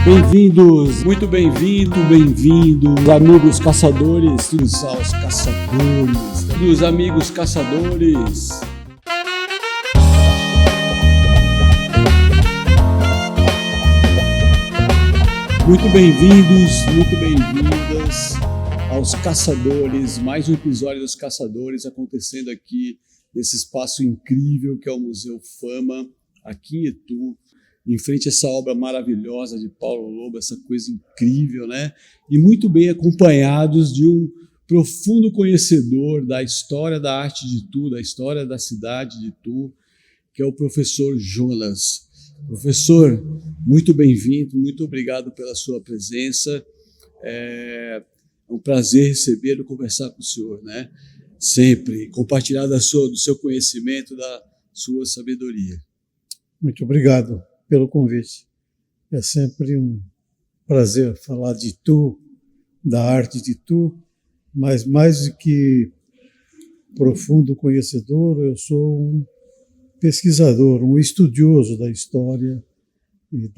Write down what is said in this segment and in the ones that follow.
Bem-vindos, muito bem-vindos, amigos caçadores, aos caçadores, dos amigos caçadores. Muito bem-vindos, muito bem-vindas aos caçadores, mais um episódio dos caçadores acontecendo aqui nesse espaço incrível que é o Museu Fama, aqui em Itu, em frente a essa obra maravilhosa de Paulo Lobo, essa coisa incrível, né? E muito bem acompanhados de um profundo conhecedor da história da arte de Itu, da história da cidade de Itu, que é o professor Jonas. Professor, muito bem-vindo, muito obrigado pela sua presença. É um prazer recebê-lo, conversar com o senhor, né? Sempre compartilhar do seu conhecimento, da sua sabedoria. Muito obrigado pelo convite. É sempre um prazer falar de Itu, da arte de Itu, mas mais do que profundo conhecedor, eu sou um pesquisador, um estudioso da história e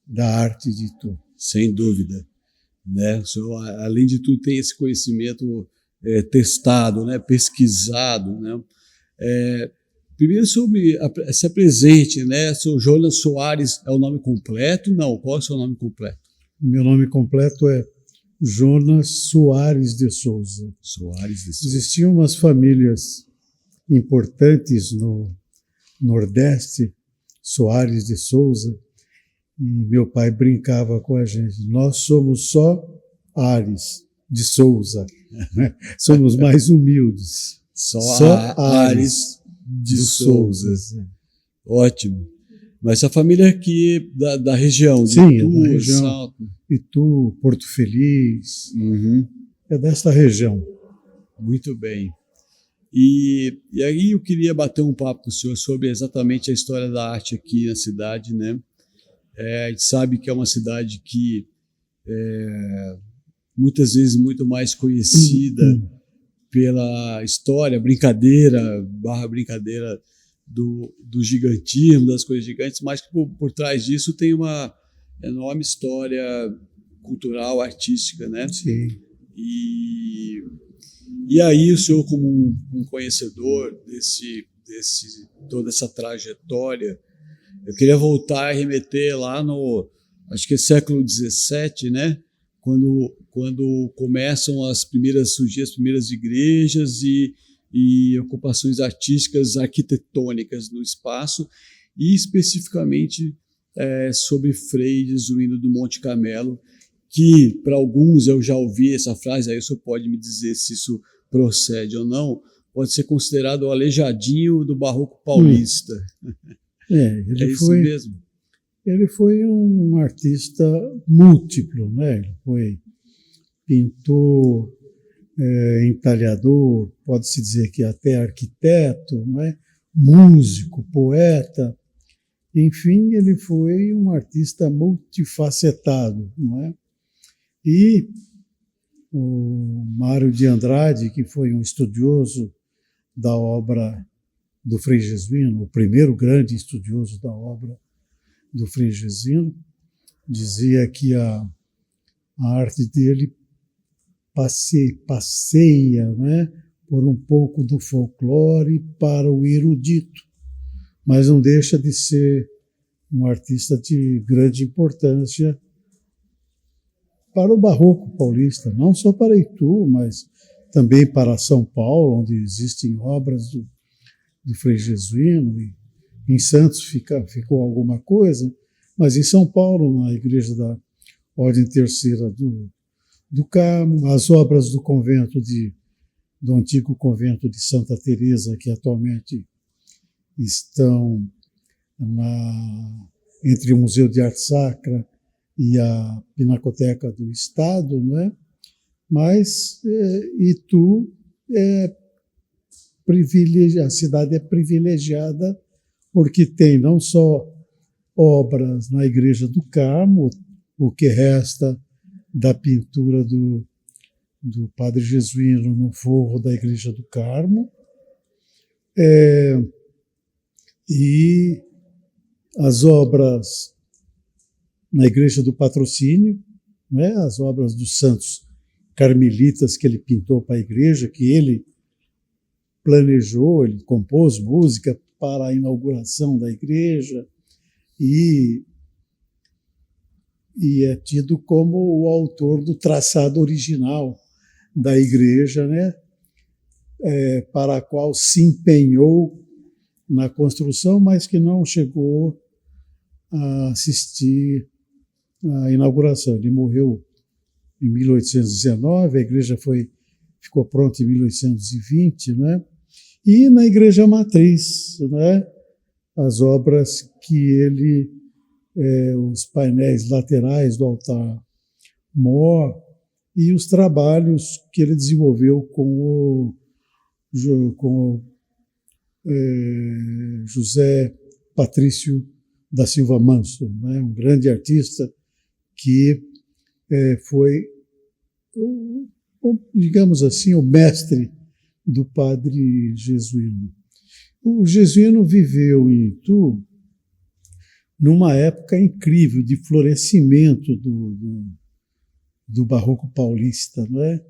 da arte de Itu. Sem dúvida, né? O senhor, além de tudo, tem esse conhecimento testado, né? Pesquisado, né? Primeiro, o senhor se apresente, né? O senhor Jonas Soares é o nome completo? Não, qual é o seu nome completo? Meu nome completo é Jonas Soares de Souza. Soares de Souza. Existiam umas famílias importantes no Nordeste, Soares de Souza, e meu pai brincava com a gente. Nós somos só Ares de Souza, né? Somos mais humildes. Só Ares de Souza. Ótimo. Mas essa família aqui da região, de Sim, Itu, da região, Salto. Itu, Porto Feliz, Uhum. é desta região. Muito bem. E aí eu queria bater um papo com o senhor sobre exatamente a história da arte aqui na cidade, né? A gente sabe que é uma cidade que muitas vezes muito mais conhecida pela história, brincadeira do gigantismo, das coisas gigantes, mas que por trás disso tem uma enorme história cultural, artística, né? Sim. E aí o senhor, como um conhecedor toda essa trajetória, eu queria voltar e remeter lá acho que é século XVII, né? Quando começam surgir as primeiras igrejas e ocupações artísticas, arquitetônicas no espaço, e especificamente sobre Frei Jesuíno do Monte Carmelo, que para alguns, eu já ouvi essa frase, aí o senhor pode me dizer se isso procede ou não, pode ser considerado o aleijadinho do barroco paulista. Ele isso foi, mesmo? Ele foi um artista múltiplo, né? Ele foi pintor, entalhador, pode-se dizer que até arquiteto, né? Músico, poeta, enfim, ele foi um artista multifacetado, não é? E o Mário de Andrade, que foi um estudioso da obra do Frei Jesuíno, o primeiro grande estudioso da obra do Frei Jesuíno, dizia que a arte dele passeia, né, por um pouco do folclore para o erudito, mas não deixa de ser um artista de grande importância para o barroco paulista, não só para Itu, mas também para São Paulo, onde existem obras do Frei Jesuíno, e em Santos ficou alguma coisa, mas em São Paulo, na igreja da Ordem Terceira do Carmo, as obras do convento do antigo convento de Santa Teresa, que atualmente estão entre o Museu de Arte Sacra e a Pinacoteca do Estado, não é? Mas Itu a cidade é privilegiada porque tem não só obras na Igreja do Carmo, o que resta da pintura do Padre Jesuíno no forro da Igreja do Carmo, e as obras na Igreja do Patrocínio, né, as obras dos santos carmelitas que ele pintou para a igreja, que ele planejou, ele compôs música para a inauguração da igreja e é tido como o autor do traçado original da igreja, né, para a qual se empenhou na construção, mas que não chegou a assistir à inauguração. Ele morreu em 1819, a igreja ficou pronta em 1820, né? E na igreja matriz, né, as obras que ele, os painéis laterais do altar-mor e os trabalhos que ele desenvolveu com o José Patrício da Silva Manso, né, um grande artista que foi, digamos assim, o mestre do padre Jesuíno. O Jesuíno viveu em Itu numa época incrível de florescimento do barroco paulista, não é?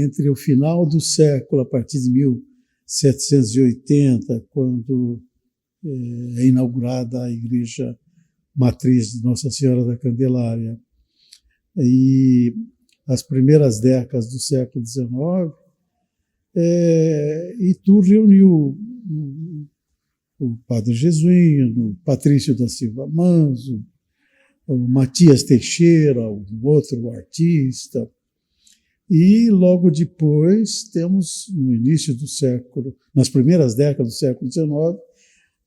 Entre o final do século, a partir de 1780, quando é inaugurada a igreja matriz de Nossa Senhora da Candelária, e as primeiras décadas do século XIX, Itu reuniu o padre Jesuíno, Patrício da Silva Manso, o Matias Teixeira, um outro artista, e logo depois temos, no início do século, nas primeiras décadas do século XIX,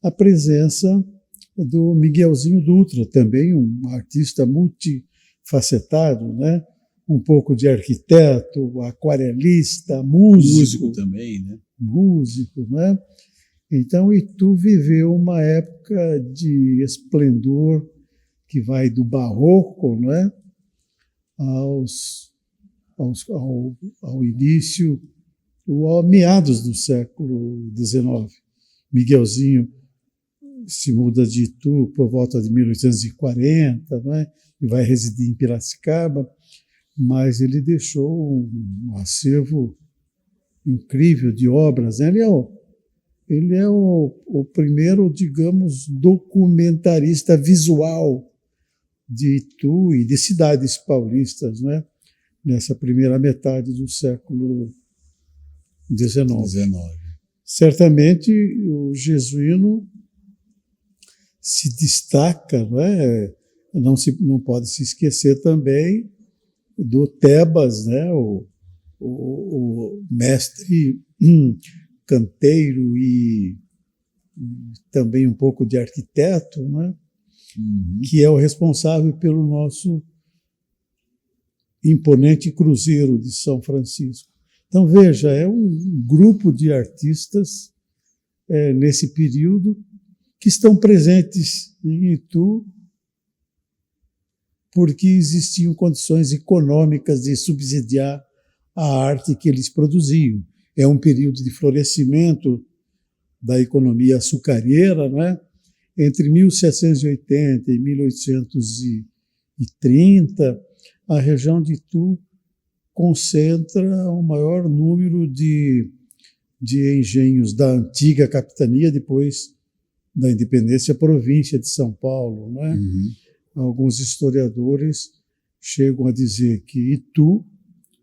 a presença do Miguelzinho Dutra, também um artista multifacetado, né? Um pouco de arquiteto, aquarelista, músico também, né? Músico, né? Então, Itu viveu uma época de esplendor que vai do barroco, né, ao início, ao meados do século XIX. Miguelzinho se muda de Itu por volta de 1840, né, e vai residir em Piracicaba, mas ele deixou um acervo incrível de obras, né? Ele é o primeiro, digamos, documentarista visual de Itu e de cidades paulistas, né? Nessa primeira metade do século XIX. Certamente o Jesuíno se destaca, né? Não pode se esquecer também do Tebas, né? O mestre canteiro e também um pouco de arquiteto, né? Que é o responsável pelo nosso imponente Cruzeiro de São Francisco. Então, veja, é um grupo de artistas nesse período que estão presentes em Itu porque existiam condições econômicas de subsidiar a arte que eles produziam. É um período de florescimento da economia açucareira, né? Entre 1780 e 1830, a região de Itu concentra o maior número de engenhos da antiga capitania, depois da independência, província de São Paulo, né? Alguns historiadores chegam a dizer que Itu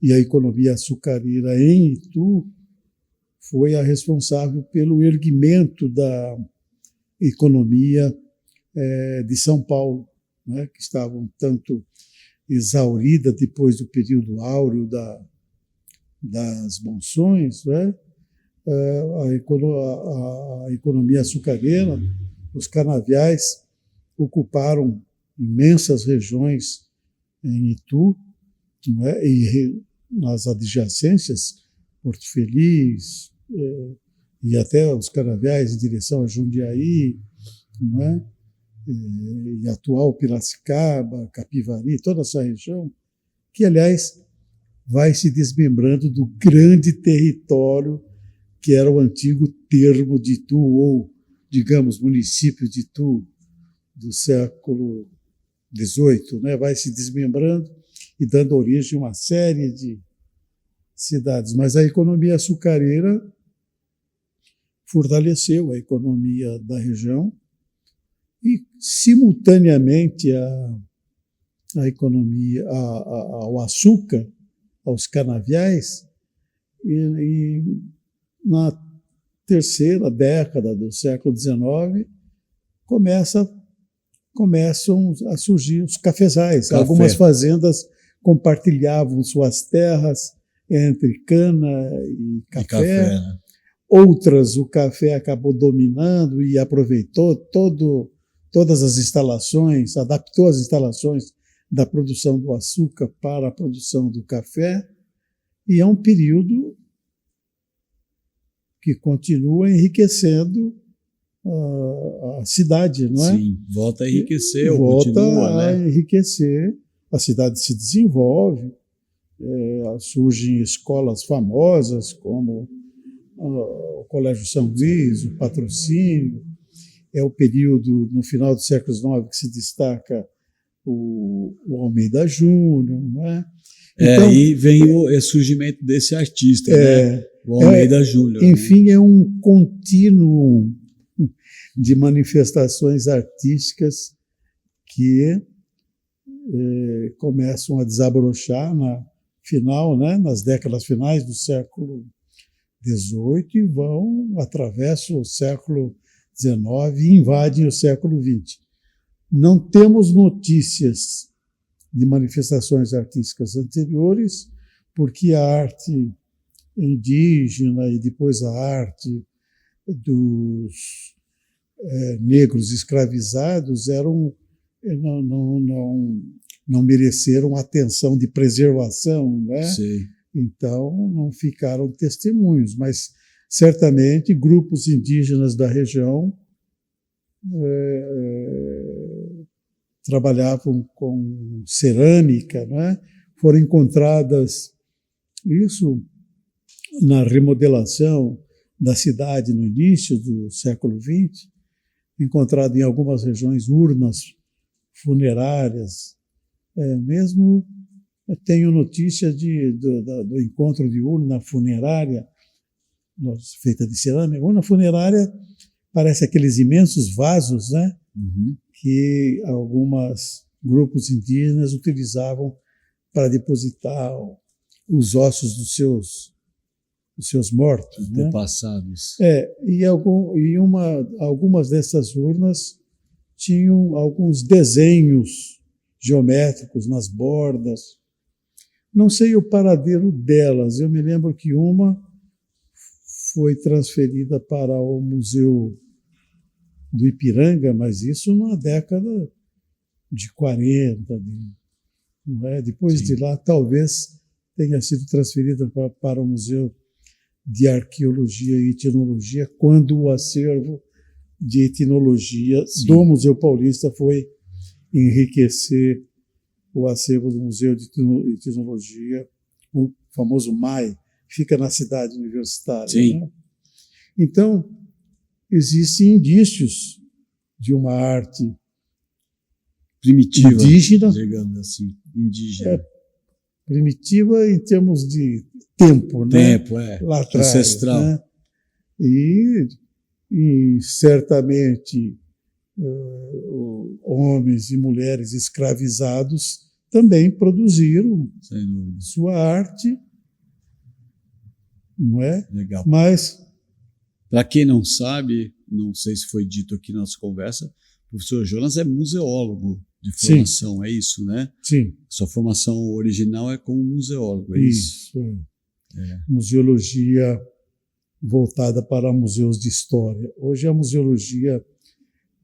e a economia açucareira em Itu foi a responsável pelo erguimento da economia de São Paulo, né, que estava um tanto exaurida depois do período áureo das monções, né? A economia açucareira, os canaviais ocuparam imensas regiões em Itu, né, e nas adjacências, Porto Feliz, e até os canaviais em direção a Jundiaí, né, e atual Piracicaba, Capivari, toda essa região, que, aliás, vai se desmembrando do grande território que era o antigo termo de Itu, ou, digamos, município de Itu, do século XVIII, né? Vai se desmembrando e dando origem a uma série de cidades. Mas a economia açucareira fortaleceu a economia da região e, simultaneamente, a economia, ao açúcar, aos canaviais, e na terceira década do século XIX começam a surgir os cafezais. Café. Algumas fazendas compartilhavam suas terras entre cana e café. Né? Outras, o café acabou dominando e aproveitou todas as instalações, adaptou as instalações da produção do açúcar para a produção do café. E é um período que continua enriquecendo a cidade, não é? Sim, volta a enriquecer, volta continua, a né? enriquecer, a cidade se desenvolve, surgem escolas famosas como o Colégio São Luís, o Patrocínio. É o período, no final do século XIX, que se destaca o Almeida Júnior, não é? Então, aí vem o surgimento desse artista, né? O Almeida Júnior. Enfim, né? É um contínuo de manifestações artísticas que começam a desabrochar nas décadas finais do século XVIII e atravessam o século XIX e invadem o século XX. Não temos notícias de manifestações artísticas anteriores, porque a arte indígena e depois a arte dos negros escravizados não mereceram atenção de preservação, né? Sim. Então não ficaram testemunhos, mas certamente grupos indígenas da região trabalhavam com cerâmica, né? Foram encontradas isso na remodelação da cidade no início do século XX, encontrado em algumas regiões urnas funerárias. Mesmo tenho notícia do encontro de urna funerária feita de cerâmica. Urna funerária parece aqueles imensos vasos, né? Uhum. Que alguns grupos indígenas utilizavam para depositar os ossos dos seus mortos, antepassados. Né? Algumas dessas urnas tinham alguns desenhos geométricos nas bordas. Não sei o paradeiro delas. Eu me lembro que uma foi transferida para o Museu do Ipiranga, mas isso na década de 40. Não é? Depois Sim. de lá, talvez tenha sido transferida para o Museu de Arqueologia e Etnologia, quando o acervo de etnologia Sim. do Museu Paulista foi enriquecer o acervo do Museu de Etnologia, o famoso MAI, que fica na cidade universitária. Sim. Né? Então, existem indícios de uma arte primitiva, indígena, digamos assim, indígena. Primitiva em termos de tempo, né? Lá atrás, ancestral. Né? E certamente homens e mulheres escravizados também produziram sua arte, não é? Legal. Mas, para quem não sabe, não sei se foi dito aqui na nossa conversa, o professor Jonas é museólogo de formação, sim. É isso, né? Sim. Sua formação original é como museólogo, é isso? Museologia voltada para museus de história. Hoje a museologia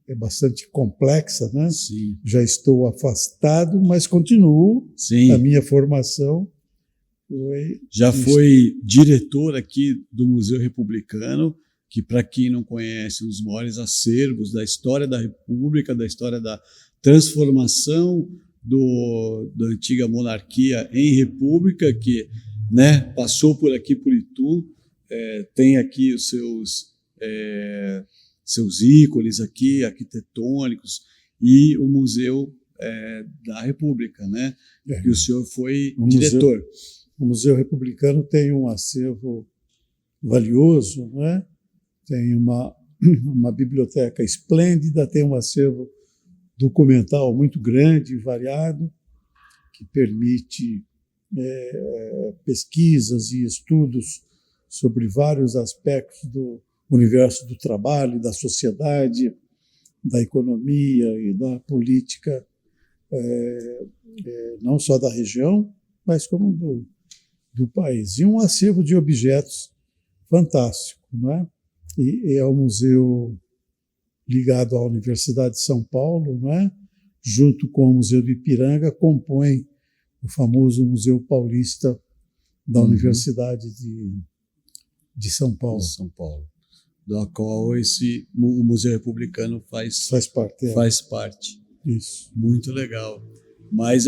é bastante complexa, né? Sim. Já estou afastado, mas continuo. Sim. A minha formação foi diretor aqui do Museu Republicano, que, para quem não conhece, um dos maiores acervos da história da República, da história da transformação da antiga monarquia em república, que, né, passou por aqui, por Itu, tem aqui os seus ícones aqui, arquitetônicos, e o museu da República, né? É. Que o senhor foi diretor. O Museu Republicano tem um acervo valioso, né? Tem uma biblioteca esplêndida, tem um acervo documental muito grande e variado, que permite pesquisas e estudos sobre vários aspectos do universo do trabalho, da sociedade, da economia e da política, não só da região, mas como do país. E um acervo de objetos fantástico, não é? E é um museu ligado à Universidade de São Paulo, não é? Junto com o Museu do Ipiranga, compõe o famoso Museu Paulista da Universidade de São Paulo. São Paulo, da qual o Museu Republicano faz parte. Faz parte. Isso. Muito legal. Mas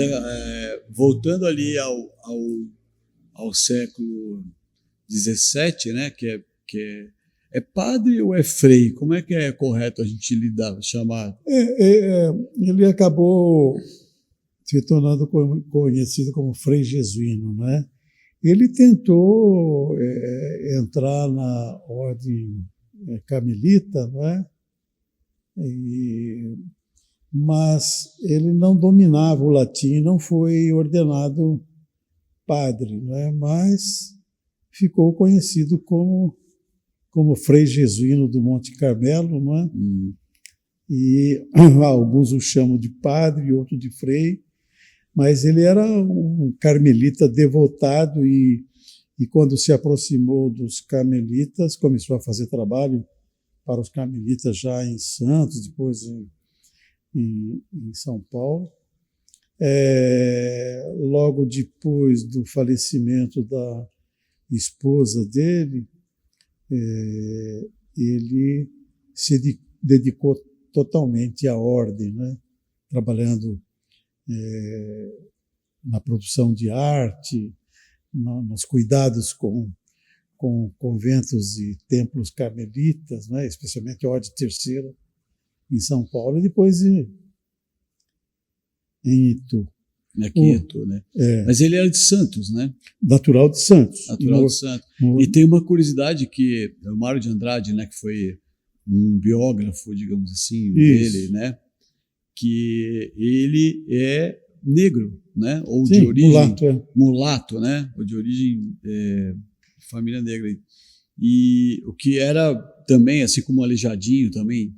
voltando ali ao século XVII, né, que é padre ou é frei? Como é que é correto a gente chamar? Ele acabou se tornando conhecido como frei jesuíno, né? Ele tentou entrar na ordem carmelita, não é? Mas ele não dominava o latim, não foi ordenado padre, não é? Mas ficou conhecido como frei jesuíno do Monte Carmelo, não é? E alguns o chamam de padre, outros de frei, mas ele era um carmelita devotado e quando se aproximou dos carmelitas, começou a fazer trabalho para os carmelitas já em Santos, depois em São Paulo. Logo depois do falecimento da esposa dele, ele se dedicou totalmente à ordem, né? Trabalhando na produção de arte, nos cuidados com conventos e templos carmelitas, né? Especialmente a Ordem Terceira em São Paulo, e depois em Itu. Aqui em Itu, né? Mas ele era de Santos, né? Natural de Santos. Natural de Santos. E tem uma curiosidade que o Mário de Andrade, né, que foi um biógrafo, digamos assim, dele, né? Que ele é negro, né? Ou Sim, de origem mulato, né? Ou de origem família negra. E o que era também, assim como o Aleijadinho também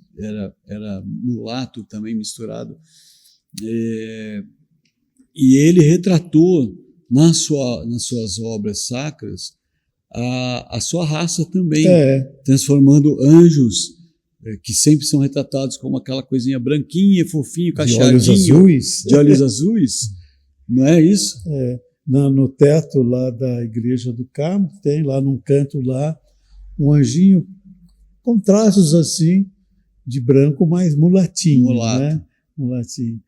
era mulato também misturado. E ele retratou nas suas obras sacras a sua raça também, transformando anjos que sempre são retratados como aquela coisinha branquinha, fofinho, cacheadinho, de olhos azuis, não é isso? No teto lá da Igreja do Carmo, tem lá num canto lá um anjinho com traços assim de branco, mas mulatinho, né? Mulatinho.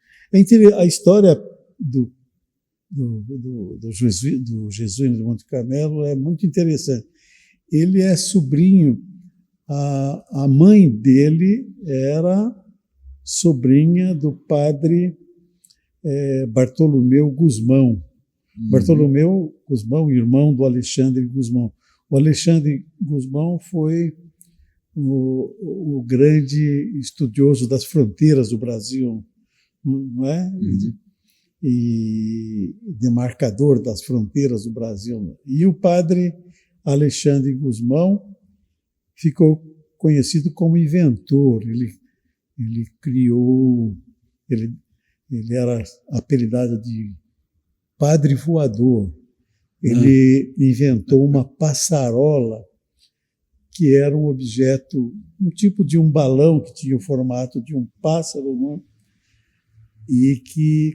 A história do jesuíno de Monte Carmelo é muito interessante. Ele é sobrinho, a mãe dele era sobrinha do padre Bartolomeu Gusmão. Bartolomeu Gusmão, irmão do Alexandre Gusmão. O Alexandre Gusmão foi o grande estudioso das fronteiras do Brasil, não é? E demarcador das fronteiras do Brasil. E o padre Alexandre Gusmão ficou conhecido como inventor. Ele criou, ele era apelidado de padre voador. Ele inventou uma passarola que era um objeto, um tipo de um balão que tinha o formato de um pássaro, né? E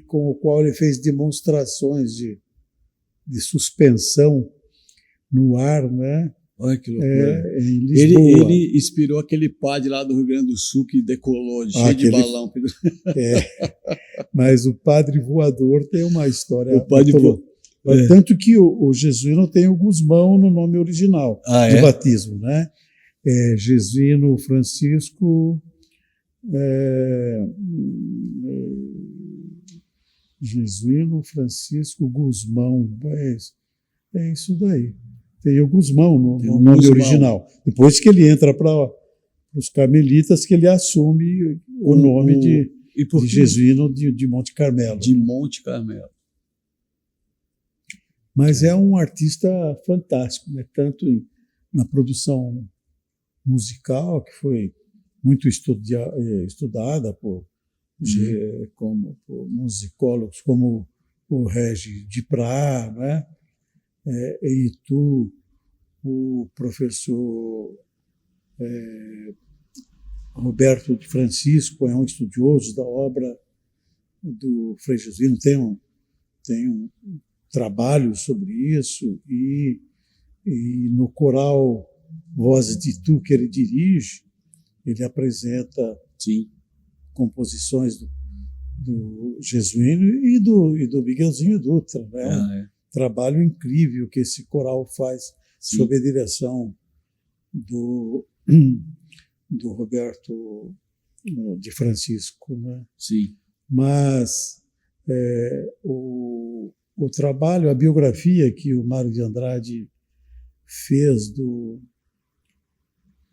com o qual ele fez demonstrações de suspensão no ar, né? Olha que loucura. Em Lisboa. Ele inspirou aquele padre lá do Rio Grande do Sul que decolou, cheio de balão. Mas o padre voador tem uma história. O padre Tanto que o jesuíno tem o Gusmão no nome original de batismo, né? Jesuíno Francisco Jesuíno Francisco Guzmão. É isso daí. Tem o Guzmão no nome Guzmão original. Depois que ele entra para os carmelitas, que ele assume o nome de Jesuíno de Monte Carmelo. De Monte Carmelo. Mas é um artista fantástico, né? Tanto na produção musical, que foi muito estudada por musicólogos como o Régis Duprat, né? E o professor Roberto de Francisco é um estudioso da obra do Frei Jesuíno, tem um trabalho sobre isso, e no coral Vozes de Tu, que ele dirige, ele apresenta composições do Jesuíno e do Miguelzinho Dutra, né? Trabalho incrível que esse coral faz sob a direção do Roberto de Francisco, né? Sim. Mas o trabalho, a biografia que o Mário de Andrade fez do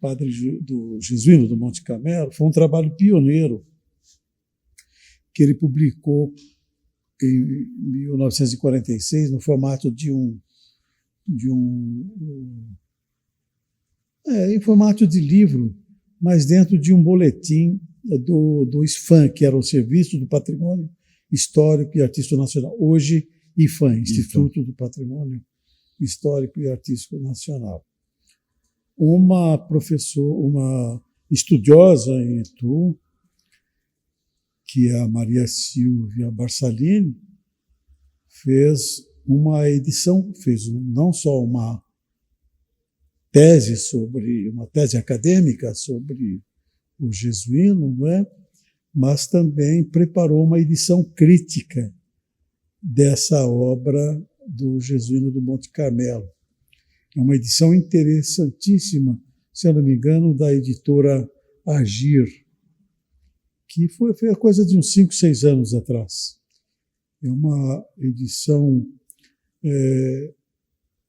padre do Jesuíno do Monte Carmelo foi um trabalho pioneiro que ele publicou em 1946 no formato em formato de livro, mas dentro de um boletim do SFAM, que era o Serviço do Patrimônio Histórico e Artístico Nacional. Hoje, IFAM, Instituto do Patrimônio Histórico e Artístico Nacional. Uma estudiosa em Itu, que é a Maria Silvia Barsalini, fez uma edição, fez não só uma tese acadêmica sobre o Jesuíno, não é? Mas também preparou uma edição crítica dessa obra do Jesuíno do Monte Carmelo. É uma edição interessantíssima, se eu não me engano, da editora Agir, que foi a coisa de uns 5, 6 anos atrás. É uma edição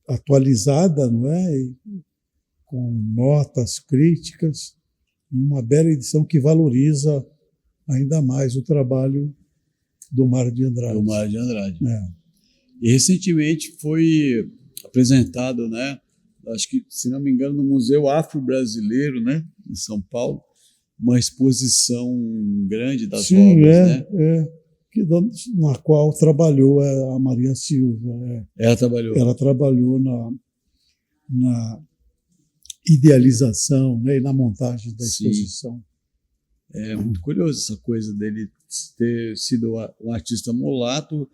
atualizada, não é? Com notas críticas, e uma bela edição que valoriza ainda mais o trabalho do Mário de Andrade. E recentemente foi apresentado, né? Acho que, se não me engano, no Museu Afro-Brasileiro, né? Em São Paulo, uma exposição grande das obras, né? Na qual trabalhou a Maria Silva. Ela trabalhou na idealização, né, e na montagem da exposição. É muito curioso essa coisa dele ter sido um artista mulato.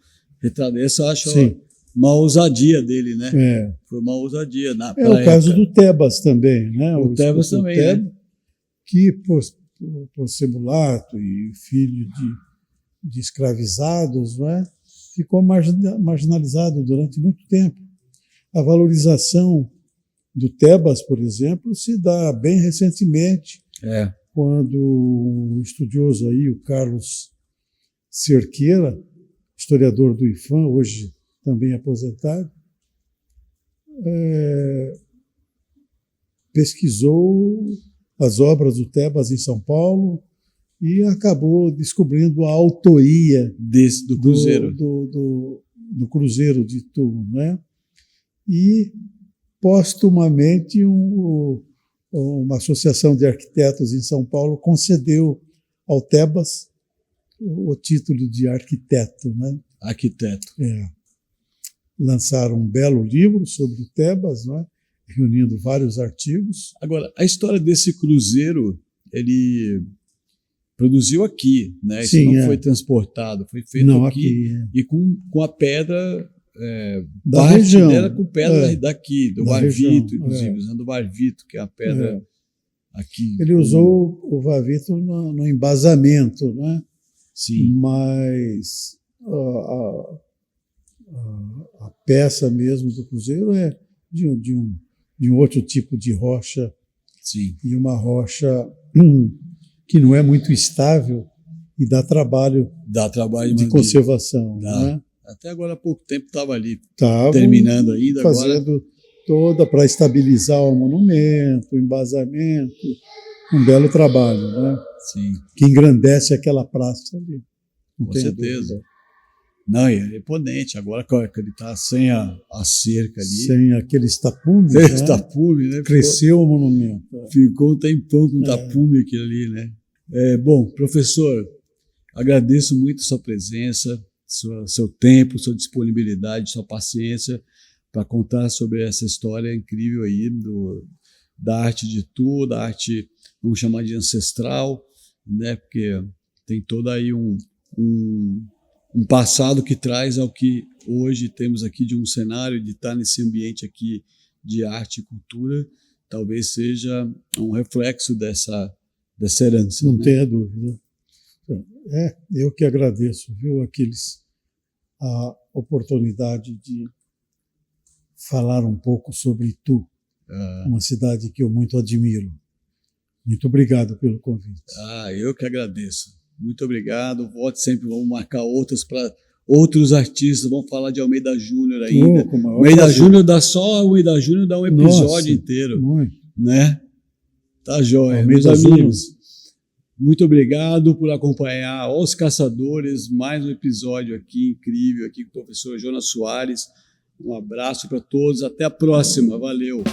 Essa eu acho uma ousadia dele, né? Foi uma ousadia. O caso do Tebas também, né? O Tebas também, né? Que por ser mulato e filho de escravizados, não é? Ficou marginalizado durante muito tempo. A valorização do Tebas, por exemplo, se dá bem recentemente, quando o estudioso aí, o Carlos Cerqueira, historiador do IFAM, hoje também aposentado, pesquisou as obras do Tebas em São Paulo e acabou descobrindo a autoria do Cruzeiro, do Cruzeiro de Itu, né? E postumamente uma associação de arquitetos em São Paulo concedeu ao Tebas o título de arquiteto, né? Arquiteto. Lançaram um belo livro sobre o Tebas, não é? Reunindo vários artigos. Agora, a história desse cruzeiro, ele produziu aqui, né? Isso não foi transportado, foi feito aqui. E com a pedra, da parte região. Dela com pedra daqui, do Varvito, região, inclusive, usando o Varvito, que é a pedra aqui. Ele usou o Varvito no embasamento, né? Sim. Mas a peça mesmo do cruzeiro é de um outro tipo de rocha. Sim. E uma rocha que não é muito estável e dá trabalho Dá trabalho de conservação. Dá. Né? Até agora há pouco tempo estava ali, Tavam terminando ainda. Fazendo agora... toda para estabilizar o monumento, o embasamento. Um belo trabalho, né? Sim. Que engrandece aquela praça ali. Com certeza. Dúvida. Não, é imponente. Agora que ele está sem a cerca ali. Sem aqueles tapumes. Sem os tapumes, né? Cresceu o monumento. Ficou um tempão com tapume aquilo ali, né? Bom, professor, agradeço muito a sua presença, seu tempo, sua disponibilidade, sua paciência para contar sobre essa história incrível aí da arte de Itu, da arte, vamos chamar de ancestral, né? Porque tem todo aí um passado que traz ao que hoje temos aqui de um cenário, de estar nesse ambiente aqui de arte e cultura, talvez seja um reflexo dessa herança. Não né? tenha dúvida. Eu que agradeço, viu, Aquiles, a oportunidade de falar um pouco sobre Itu, uma cidade que eu muito admiro. Muito obrigado pelo convite. Eu que agradeço. Muito obrigado. Volte sempre, vamos marcar outras para outros artistas. Vamos falar de Almeida Júnior ainda. Almeida Júnior dá um episódio inteiro. Muito. Né? Tá jóia. Meus amigos, muito obrigado por acompanhar Os Caçadores, mais um episódio aqui incrível aqui com o professor Jonas Soares. Um abraço para todos. Até a próxima. Valeu.